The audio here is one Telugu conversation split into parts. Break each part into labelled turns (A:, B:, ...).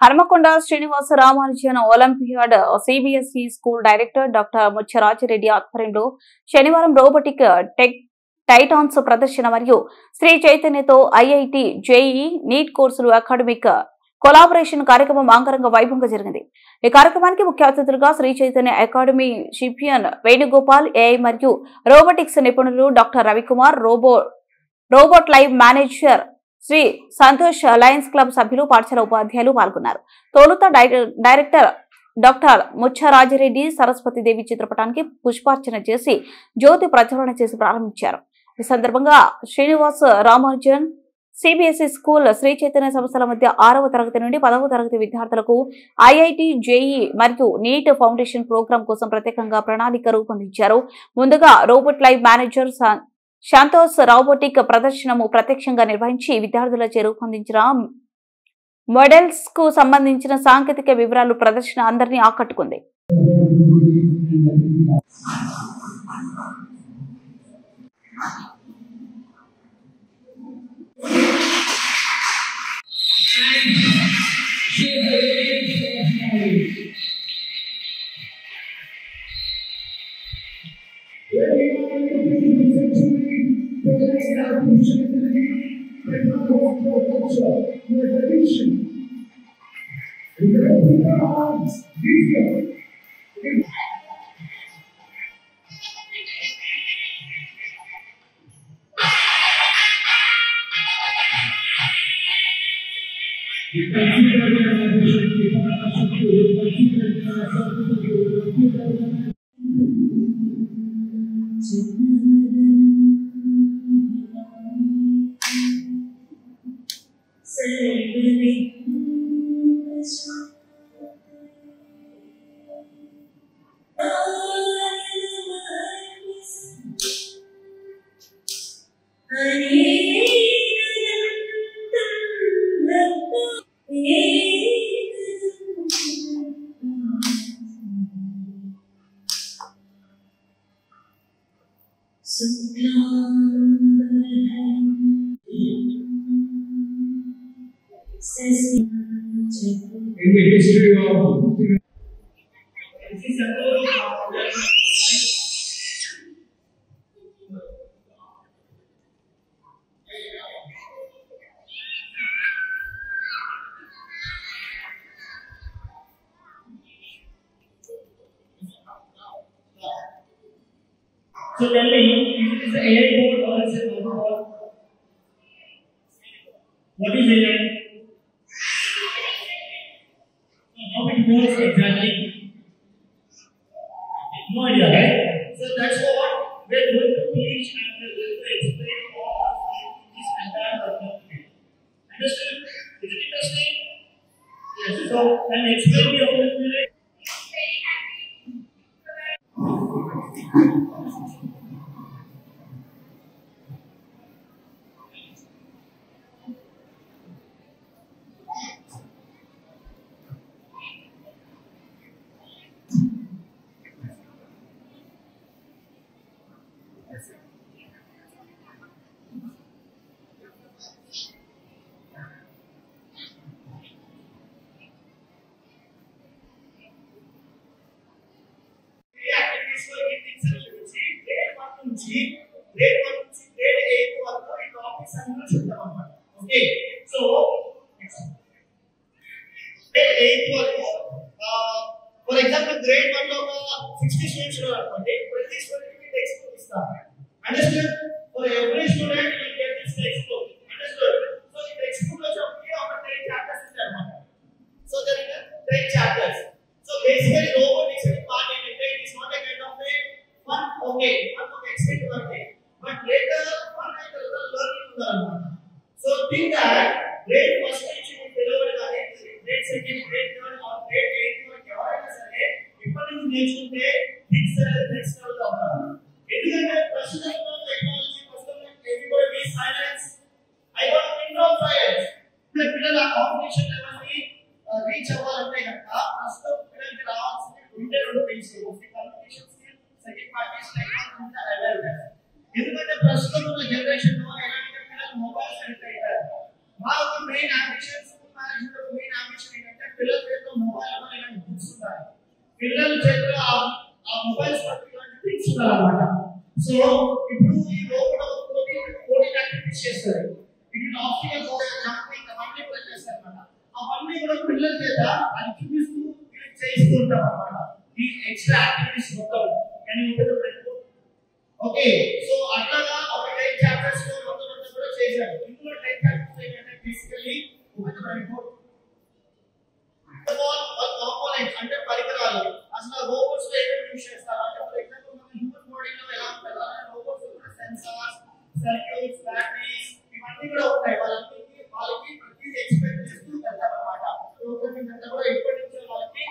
A: Hanumakonda Srinivasa Ramanujan olympiad CBSE school director doctor Mucharajireddy ఆధ్వర్యంలో శనివారం రోబోటిక్ టైటాన్స్ ప్రదర్శన మరియు శ్రీ చైతన్యతో IIT JEE NEET courses academic collaboration కార్యక్రమం అంగరంగ వైభవంగా జరిగింది. ఈ కార్యక్రమానికి ముఖ్య అతిథులుగా Sri Chaitanya academy champion Venugopal, AI మరియు రోబోటిక్స్ నిపుణులు doctor Ravikumar, robot live manager Sri Santosh, Lions club సభ్యులు, పాఠశాల ఉపాధ్యాయులు పాల్గొన్నారు. తొలుత డైరెక్టర్ డాక్టర్ ముచ్చరాజిరెడ్డి సరస్వతీదేవి చిత్రపటానికి పుష్పార్చన చేసి జ్యోతి ప్రజ్వలన చేసి ప్రారంభించారు. ఈ సందర్భంగా శ్రీనివాస రామానుజన్ సిబిఎస్ఈ స్కూల్, శ్రీ చైతన్య సంస్థల మధ్య 6వ తరగతి నుండి 10వ తరగతి విద్యార్థులకు ఐఐటి జేఈఈ మరియు నీట్ ఫౌండేషన్ ప్రోగ్రాం కోసం ప్రత్యేకంగా ప్రణాళిక రూపొందించారు. ముందుగా robot live manager Santosh robotic ప్రదర్శనము ప్రత్యక్షంగా నిర్వహించి విద్యార్థులచే రూపొందించిన మోడల్స్ కు సంబంధించిన సాంకేతిక వివరాలు ప్రదర్శన అందరినీ ఆకట్టుకుంది.
B: In the history of
C: so tell me, is it AI board or is it normal board? What is AI? How it works exactly? No idea, right? So that's what we're going to teach and we're going to explain all this entire concept. Understood? Is it interesting? Yes. So I'll explain the opportunity. Okay, so grade 8 for example, grade 1 of 60 students are 20 students will textbook is understood? For every student you get this textbook, understood? So the textbook is of 10 chapters in that one. So there are 10 chapters. So basically robotics is part in it. It is not a kind of a fun, okay, fun to explain to okay. But later one kind of learning to learn. So think that grade first teaching is delivered grade second, grade third or grade 8 or ఎవరైనా సరే ఇప్పటి నుంచి నేర్చుకుంటే థింగ్స్ అనేది నెక్స్ట్ లెవెల్ అవుతారు. ఎందుకంటే ప్రస్తుతం టెక్నాలజీ ప్రస్తుతం everybody silence I want to know silence. పిల్లల కాంపిటీషన్ లెవెల్ ని రీచ్ అవ్వాలంటే కనుక ప్రస్తుతం పిల్లలకి రావాల్సింది రెండు థింగ్స్. ఒకటి communication skill, second part is technology awareness. ఎందుకంటే ప్రస్తుతం ఉన్న జనరేషన్ లో ఎలాంటి పిల్లలు మొబైల్స్ అడిక్ట్ అవుతారు. వాళ్ళ main ambition, school management main ambition ఏంటంటే పిల్లల చేతిలో ఆ మొబైల్స్ ఇలాంటి థింగ్స్ ఉండాలన్నమాట. సో ఇప్పుడు ఈ లోపల కోడింగ్ యాక్టివిటీస్ చేస్తారు. ఇది ఆప్టికల్ జంపింగ్ అవన్నీ కూడా చేస్తారన్నమాట. అవన్నీ కూడా పిల్లల చేత అది చూపిస్తూ చేయిస్తూ ఉంటాం అన్నమాట. ఈ ఎక్స్ట్రా యాక్టివిటీస్ మొత్తం ఓకే. సో అట్లాగా ఒక 10 చాప్టర్స్ లో మొత్తం కూడా చేశారు. ఇందులో 10 చాప్టర్స్ ఏంటంటే బేసికల్లీ కాంపోనెంట్స్ అంటే పరికరాలు. అసలు రోబోట్స్ లో ఏమేమి యూస్ చేస్తారు అంటే ఫర్ ఎగ్జాంపుల్ మన హ్యూమన్ బాడీలో ఎలా ఉంటుందో అలానే రోబోట్స్ లో కూడా సెన్సార్స్, సర్క్యూట్స్, బ్యాటరీస్ ఇవన్నీ కూడా ఉంటాయి. వాళ్ళకి ప్రతిదీ ఎక్స్ప్లెయిన్ చేస్తూ వెళ్తారన్నమాట. ప్రోగ్రామింగ్ అంతా కూడా ఇప్పటి నుంచే వాళ్ళకి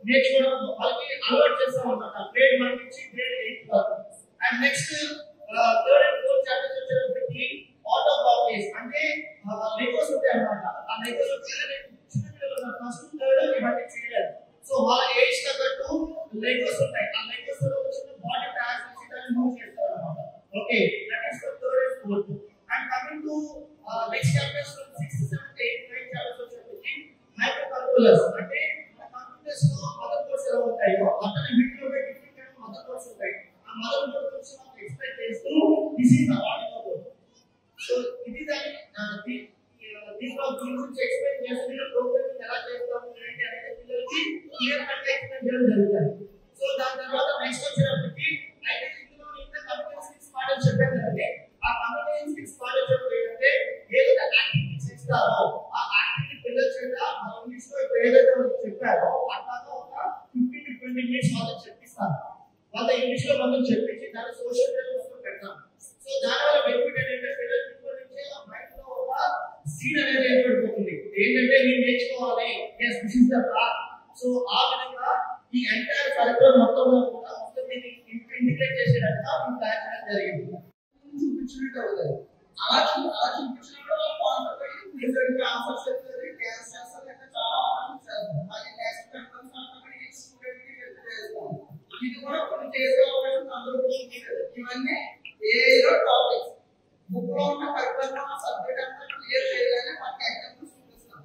C: నేర్చుకోవడం వాళ్ళకి అలవాటు చేస్తాం అన్నమాట. గ్రేడ్ 1 నుంచి గ్రేడ్ 8 వరకు. And next third and fourth chapters వచ్చేటప్పటికి ఆటోమొబైల్స్ అంటే లెగోస్ ఉంటాయి అన్నమాట. ఆ లెగోస్ చిన్న ఫస్ట్ థర్డ్ ఇవన్నీ చేయలేదు. సో వాళ్ళ ఏజ్ తగ్గట్టు లెగోస్ ఉంటాయి. ఆ లెగోస్ లో వచ్చిన బాడీ తయారు చేసి దాన్ని మూవ్ చేస్తారు అన్నమాట. Okay, that is the third and fourth. And coming to next chapters 6, 7, 8, 9 chapters వచ్చేటప్పటికి మైక్రో కంట్రోలర్స్ అంటే కంప్యూటర్స్ లో మదర్ బోర్డ్స్ ఎలా ఉంటాయో అట్లనే వీటిలో డిఫరెంట్ మదర్ బోర్డ్స్ ఉంటాయి. ఆ మదర్ బోర్డ్ గురించి మనం ఎక్స్ప్లెయిన్ చేస్తూ this is the Arduino board. So ఇది దాని దీంట్లో గురించి ఎక్స్ప్లెయిన్ చేస్తూ ప్రోగ్రామింగ్ ఎలా చేస్తాము ఏంటి అనేది పిల్లలకి క్లియర్ కట్ ఎక్స్ప్లెయిన్ చేయడం జరుగుతుంది. సో దాని తర్వాత నెక్స్ట్ వచ్చేటప్పటికి అయితే ఇందులో ఇంత కంప్యూటర్ మోడల్ చెప్పాను కదండి. ఆ కంప్యూటర్ మోడల్ ఏంటంటే ఏదైతే యాక్టివిటీస్ ఇస్తారో ఆ యాక్టివిటీ పిల్లల చేత మన ఇంగ్లీష్ లో ఏదైతే చెప్పారో అట్లాగా ఒక 15 to 20 మినిట్స్ వాళ్ళకి చెప్పిస్తాను. వాళ్ళ ఇంగ్లీష్ లో మనం చెప్పించి దాని సోషల్ మీడియాలో పెడతాం. సో దానివల్ల బెనిఫిట్ ఏంటంటే పిల్లలకి ఇప్పటి నుంచే మైండ్ లో ఒక సీడ్ అనేది ఏర్పడిపోతుంది. ఏంటంటే నేను నేర్చుకోవాలి, yes this is the path. So ఆ విధంగా ఈ ఎంటైర్ కరికులం మొత్తంలో కూడా మొత్తం దీన్ని ఇంటిగ్రేట్ చేసేటట్టుగా మనం ప్లాన్ చేయడం జరిగింది. చూపించినట్టు అవుతుంది. అలా చూపించినప్పుడు కాన్సెప్ట్ రిజల్ట్ ఆన్సర్స్ చెప్తుంది, క్లాస్ చేస్తారు, ఇంకా చాలా ఆప్షన్స్ చేస్తారు. అది క్లాస్ కన్ఫర్మ్స్ అన్నది స్టూడెంట్ కి చేస్తాం. ఇది కూడా కొన్ని చేసే ఆప్షన్స్ అందరూ చూపించారు. ఇవన్నీ ఏదో టాపిక్స్ బుక్ లో ఉన్న కరికులం సబ్జెక్ట్ అంతా క్లియర్ చేయగానే మనకి ఎగ్జాంపుల్స్ చూపిస్తాం.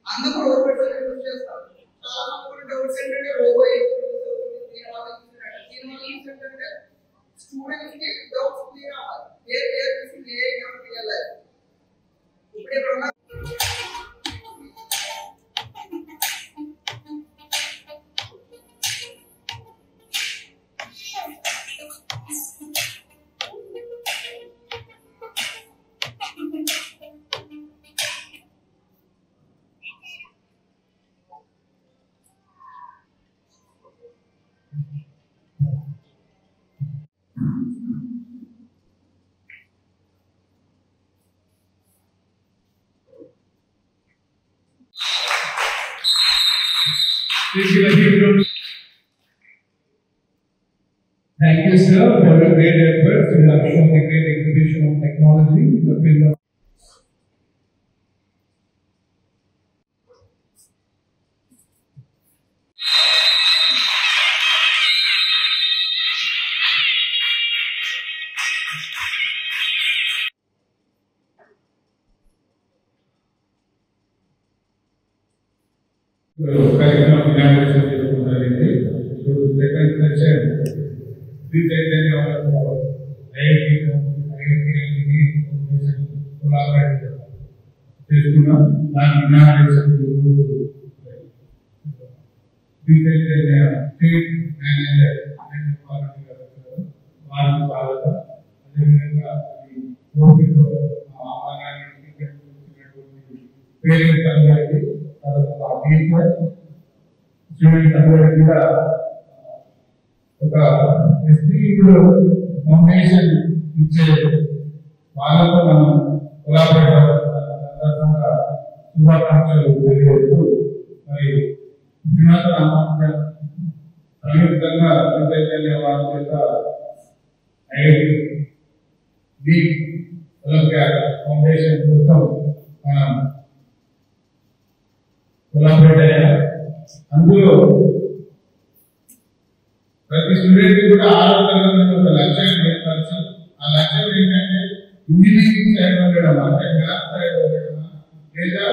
C: అందుకు రోబోట్స్ యూజ్ చేస్తాం. చాలా మంది డౌట్స్ ఏంటంటే రోబో దీనివల్ల ఏంటంటే స్టూడెంట్స్ కి డౌట్స్ క్లియర్ అవ్వాలి. ఏ చేసి ఏ డౌట్ క్లియర్ అవ్వాలి. ఇప్పుడు ఇక్కడ
B: Thank you, sir, for your great efforts. You have shown a great exhibition of technology in the field of curriculum evaluation చేసుకుంటారండి. ఇప్పుడు సెకండ్ సెషన్ రీచైతన్య ఐఐటి కొలాబరేట్ చేసుకున్నాం. దాని ఇనాగ్రేషన్ రీచైతన్య స్టేట్ మేనేజర్ వారికి స్వాగతం. అదేవిధంగా ఓపికతో ఆహ్వానాన్ని పేరెంట్స్ అందరికీ టీచర్ స్టూడెంట్స్ అందరికీ కూడా ఒక ఇప్పుడు ఫౌండేషన్ ఇచ్చే వాళ్ళతో మనం కొలాబరేట్ శుభాకాంక్షలు తెలియజేస్తూ మరి సంయుక్తంగా రీచైతన్య వారి యొక్క ఐఐటి ఒలింపియాడ్ ఫౌండేషన్ కోసం మనం కొలాబరేట్ అయ్యారు. అందులో ప్రతి స్టూడెంట్ కూడా ఆరోగ్యంగా ఒక లక్ష్యం ఏర్పరచు. ఆ లక్ష్యం ఏంటంటే ఇంజనీరింగ్ సైడ్ వెళ్ళడం అంటే మ్యాథ్స్ సైడ్ వెళ్ళడం లేదా